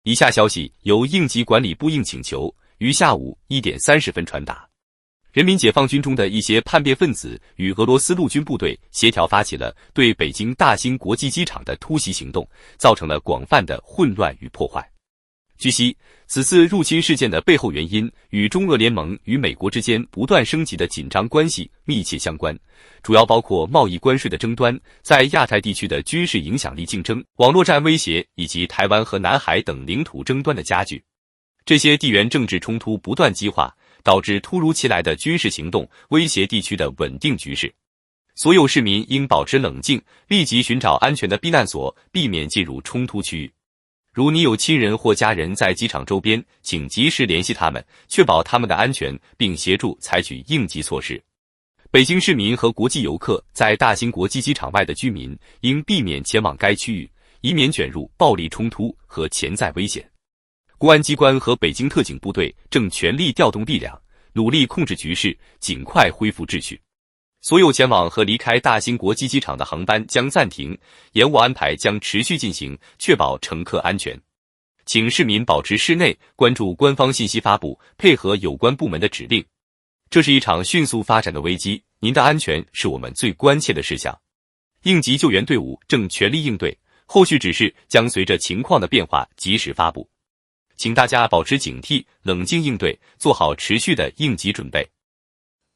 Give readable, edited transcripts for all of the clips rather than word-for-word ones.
以下消息由应急管理部应请求于下午1点30分传达。人民解放军中的一些叛变分子与俄罗斯陆军部队协调发起了对北京大兴国际机场的突袭行动，造成了广泛的混乱与破坏。据悉，此次入侵事件的背后原因与中俄联盟与美国之间不断升级的紧张关系密切相关，主要包括贸易关税的争端、在亚太地区的军事影响力竞争、网络战威胁以及台湾和南海等领土争端的加剧。这些地缘政治冲突不断激化，导致突如其来的军事行动威胁地区的稳定局势。所有市民应保持冷静，立即寻找安全的避难所，避免进入冲突区域。如你有亲人或家人在机场周边，请及时联系他们，确保他们的安全，并协助采取应急措施。北京市民和国际游客在大兴国际机场外的居民应避免前往该区域，以免卷入暴力冲突和潜在危险。公安机关和北京特警部队正全力调动力量，努力控制局势，尽快恢复秩序。所有前往和离开大兴国际机场的航班将暂停，延误安排将持续进行，确保乘客安全。请市民保持室内，关注官方信息发布，配合有关部门的指令。这是一场迅速发展的危机，您的安全是我们最关切的事项。应急救援队伍正全力应对，后续指示将随着情况的变化及时发布。请大家保持警惕，冷静应对，做好持续的应急准备。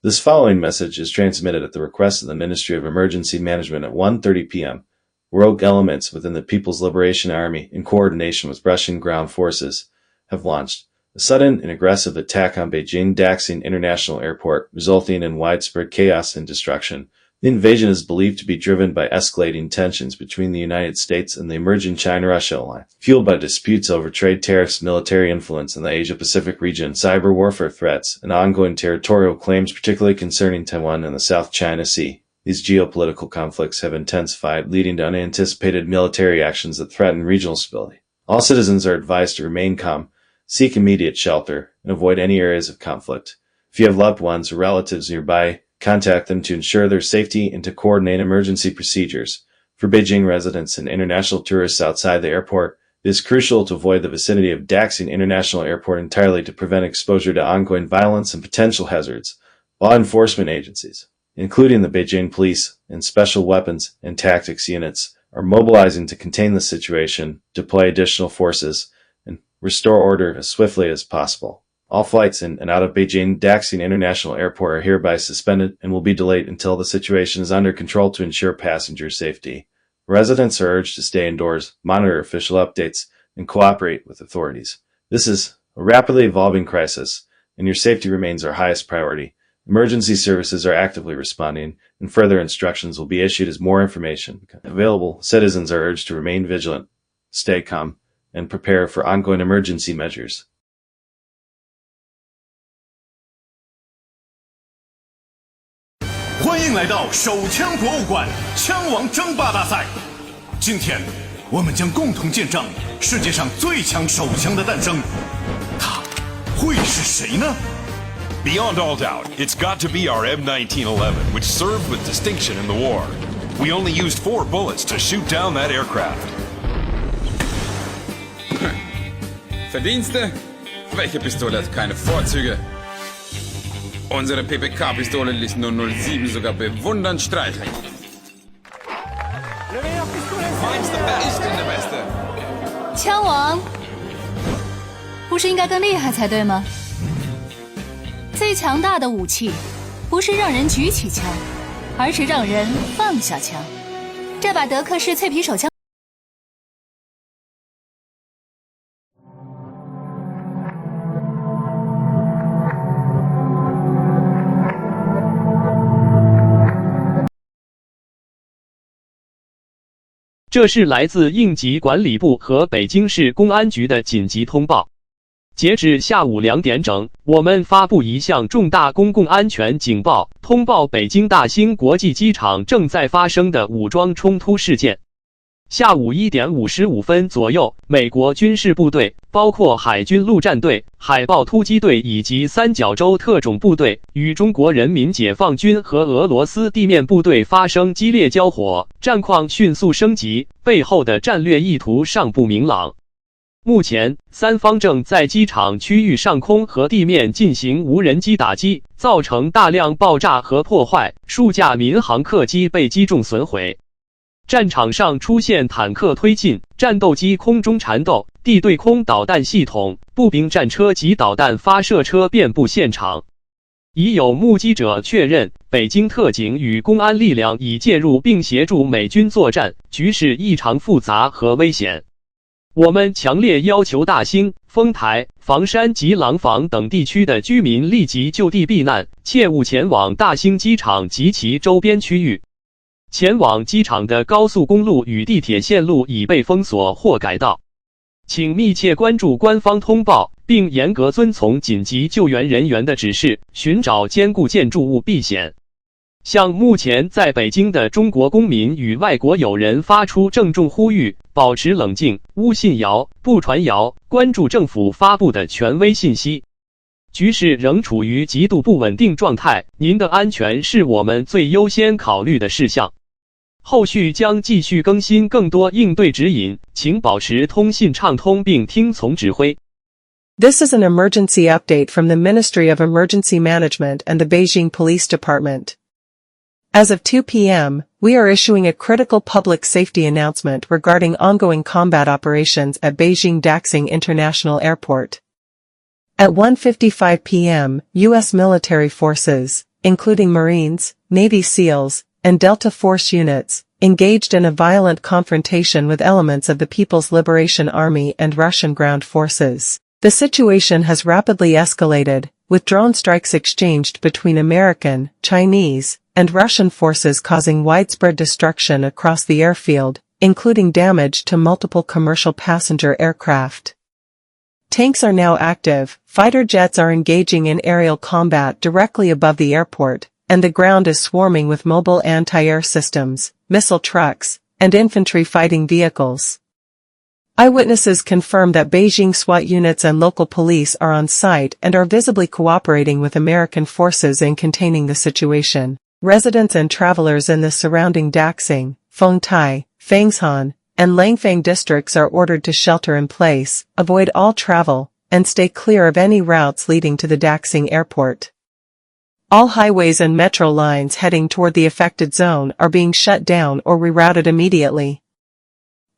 This following message is transmitted at the request of the Ministry of Emergency Management at 1:30 p.m. Rogue elements within the People's Liberation Army, in coordination with Russian ground forces, have launched a sudden and aggressive attack on Beijing Daxing International Airport, resulting in widespread chaos and destruction. The invasion is believed to be driven by escalating tensions between the United States and the emerging China-Russia alliance, fueled by disputes over trade tariffs, military influence in the Asia-Pacific region, cyber warfare threats, and ongoing territorial claims, particularly concerning Taiwan and the South China Sea. These geopolitical conflicts have intensified, leading to unanticipated military actions that threaten regional stability. All citizens are advised to remain calm, seek immediate shelter, and avoid any areas of conflict. If you have loved ones or relatives nearby, contact them to ensure their safety and to coordinate emergency procedures. For Beijing residents and international tourists outside the airport, it is crucial to avoid the vicinity of Daxing International Airport entirely to prevent exposure to ongoing violence and potential hazards. Law enforcement agencies, including the Beijing Police and Special Weapons and Tactics units, are mobilizing to contain the situation, deploy additional forces, and restore order as swiftly as possible. All flights in and out of Beijing Daxing International Airport are hereby suspended and will be delayed until the situation is under control to ensure passenger safety. Residents are urged to stay indoors, monitor official updates, and cooperate with authorities. This is a rapidly evolving crisis, and your safety remains our highest priority. Emergency services are actively responding, and further instructions will be issued as more information becomes available. Citizens are urged to remain vigilant, stay calm, and prepare for ongoing emergency measures. 欢迎来到手枪博物馆枪王争霸大赛。今天，我们将共同见证世界上最强手枪的诞生。他会是谁呢？ Beyond all doubt, it's got to be our M1911, which served with distinction in the war. We only used 4 bullets to shoot down that aircraft. Verdienste? Welche Pistole hat keine Vorzüge? Unsere PPK-Pistole ließ 007 sogar bewundernd streichen. Meinst wer ist denn der Beste? 枪王，不是应该更厉害才对吗？最强大的武器，不是让人举起枪，而是让人放下枪。这把德克士脆皮手枪。这是来自应急管理部和北京市公安局的紧急通报。截止下午2点整，我们发布一项重大公共安全警报，通报北京大兴国际机场正在发生的武装冲突事件。下午1点55分左右，美国军事部队，包括海军陆战队、海豹突击队以及三角洲特种部队，与中国人民解放军和俄罗斯地面部队发生激烈交火，战况迅速升级，背后的战略意图尚不明朗。目前，三方正在机场区域上空和地面进行无人机打击，造成大量爆炸和破坏，数架民航客机被击中损毁。战场上出现坦克推进、战斗机空中缠斗、地对空导弹系统、步兵战车及导弹发射车遍布现场。已有目击者确认，北京特警与公安力量已介入并协助美军作战，局势异常复杂和危险。我们强烈要求大兴、丰台、房山及廊坊等地区的居民立即就地避难，切勿前往大兴机场及其周边区域。前往机场的高速公路与地铁线路已被封锁或改道。请密切关注官方通报，并严格遵从紧急救援人员的指示，寻找坚固建筑物避险。向目前在北京的中国公民与外国友人发出郑重呼吁：保持冷静，勿信谣，不传谣，关注政府发布的权威信息。局势仍处于极度不稳定状态，您的安全是我们最优先考虑的事项。后续将继续更新更多应对指引，请保持通信畅通并听从指挥。This is an emergency update from the Ministry of Emergency Management and the Beijing Police Department. As of 2 p.m., we are issuing a critical public safety announcement regarding ongoing combat operations at Beijing Daxing International Airport. At 1:55 p.m., U.S. military forces, including Marines, Navy SEALs, and Delta Force units, engaged in a violent confrontation with elements of the People's Liberation Army and Russian ground forces. The situation has rapidly escalated, with drone strikes exchanged between American, Chinese, and Russian forces causing widespread destruction across the airfield, including damage to multiple commercial passenger aircraft. Tanks are now active, fighter jets are engaging in aerial combat directly above the airport, and the ground is swarming with mobile anti-air systems, missile trucks, and infantry fighting vehicles. Eyewitnesses confirm that Beijing SWAT units and local police are on site and are visibly cooperating with American forces in containing the situation. Residents and travelers in the surrounding Daxing, Fengtai, Fangshan, and Langfang districts are ordered to shelter in place, avoid all travel, and stay clear of any routes leading to the Daxing airport. All highways and metro lines heading toward the affected zone are being shut down or rerouted immediately.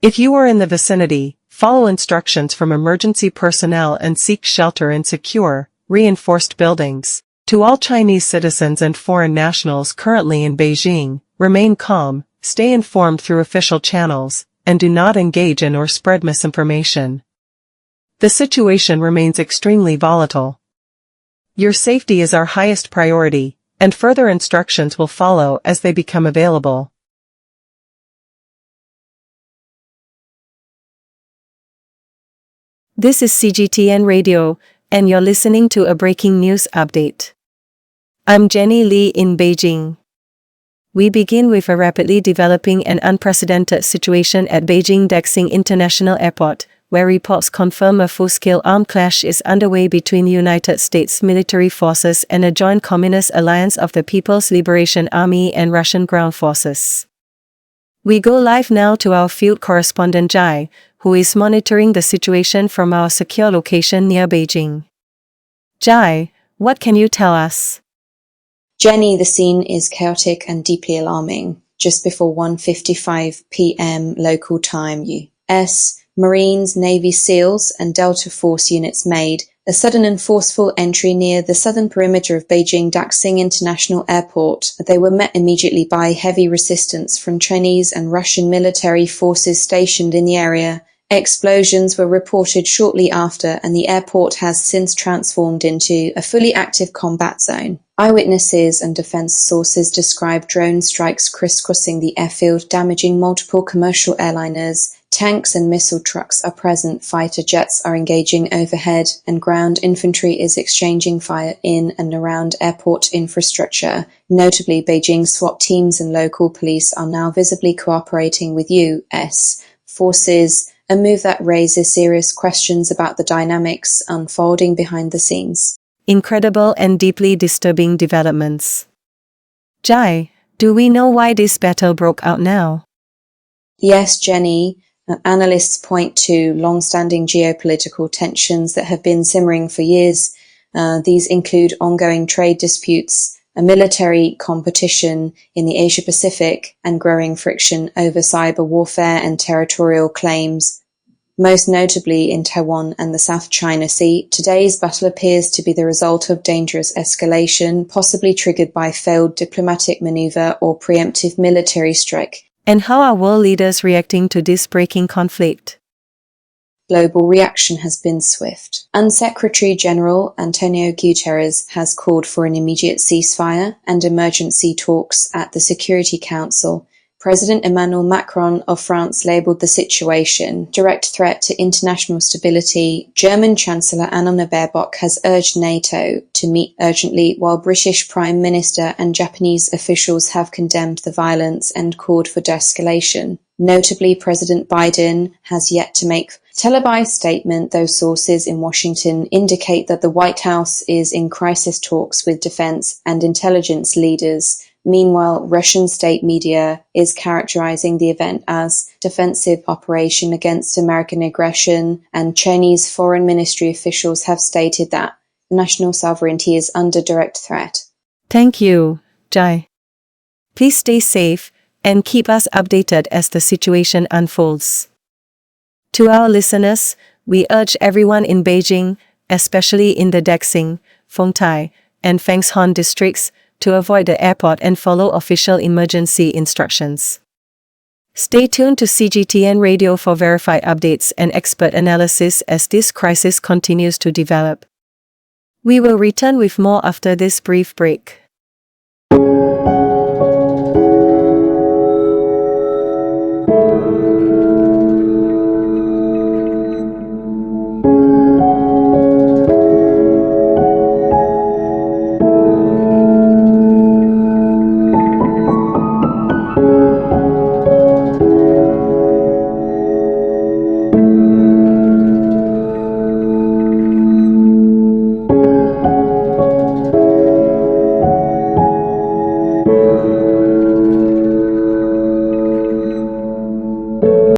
If you are in the vicinity, follow instructions from emergency personnel and seek shelter in secure, reinforced buildings. To all Chinese citizens and foreign nationals currently in Beijing, remain calm, stay informed through official channels, and do not engage in or spread misinformation. The situation remains extremely volatile. Your safety is our highest priority, and further instructions will follow as they become available. This is CGTN Radio, and you're listening to a breaking news update. I'm Jenny Lee in Beijing. We begin with a rapidly developing and unprecedented situation at Beijing Daxing International Airport, where reports confirm a full-scale armed clash is underway between the United States military forces and a joint communist alliance of the People's Liberation Army and Russian ground forces. We go live now to our field correspondent Jai, who is monitoring the situation from our secure location near Beijing. Jai, what can you tell us? Jenny, the scene is chaotic and deeply alarming. Just before 1:55 p.m. local time, U.S. Marines, Navy SEALs, and Delta Force units made a sudden and forceful entry near the southern perimeter of Beijing Daxing International Airport. They were met immediately by heavy resistance from Chinese and Russian military forces stationed in the area. Explosions were reported shortly after, and the airport has since transformed into a fully active combat zone. Eyewitnesses and defense sources describe drone strikes crisscrossing the airfield, damaging multiple commercial airliners. Tanks and missile trucks are present, fighter jets are engaging overhead, and ground infantry is exchanging fire in and around airport infrastructure. Notably, Beijing SWAT teams and local police are now visibly cooperating with U.S. forces, a move that raises serious questions about the dynamics unfolding behind the scenes. Incredible and deeply disturbing developments. Jai, do we know why this battle broke out now? Yes, Jenny. Analysts point to long-standing geopolitical tensions that have been simmering for years. These include ongoing trade disputes, a military competition in the Asia-Pacific, and growing friction over cyber warfare and territorial claims. Most notably in Taiwan and the South China Sea, today's battle appears to be the result of dangerous escalation, possibly triggered by failed diplomatic maneuver or preemptive military strike. And how are world leaders reacting to this breaking conflict? Global reaction has been swift. Secretary General Antonio Guterres has called for an immediate ceasefire and emergency talks at the Security Council. President Emmanuel Macron of France labelled the situation direct threat to international stability. German Chancellor Annalena Baerbock has urged NATO to meet urgently, while British Prime Minister and Japanese officials have condemned the violence and called for de-escalation. Notably, President Biden has yet to make a televised statement, though sources in Washington indicate that the White House is in crisis talks with defense and intelligence leaders. Meanwhile, Russian state media is characterizing the event as defensive operation against American aggression, and Chinese foreign ministry officials have stated that national sovereignty is under direct threat. Thank you, Jai. Please stay safe and keep us updated as the situation unfolds. To our listeners, we urge everyone in Beijing, especially in the Daxing, Fengtai, and Fengshon districts, to avoid the airport and follow official emergency instructions. Stay tuned to CGTN Radio for verified updates and expert analysis as this crisis continues to develop. We will return with more after this brief break.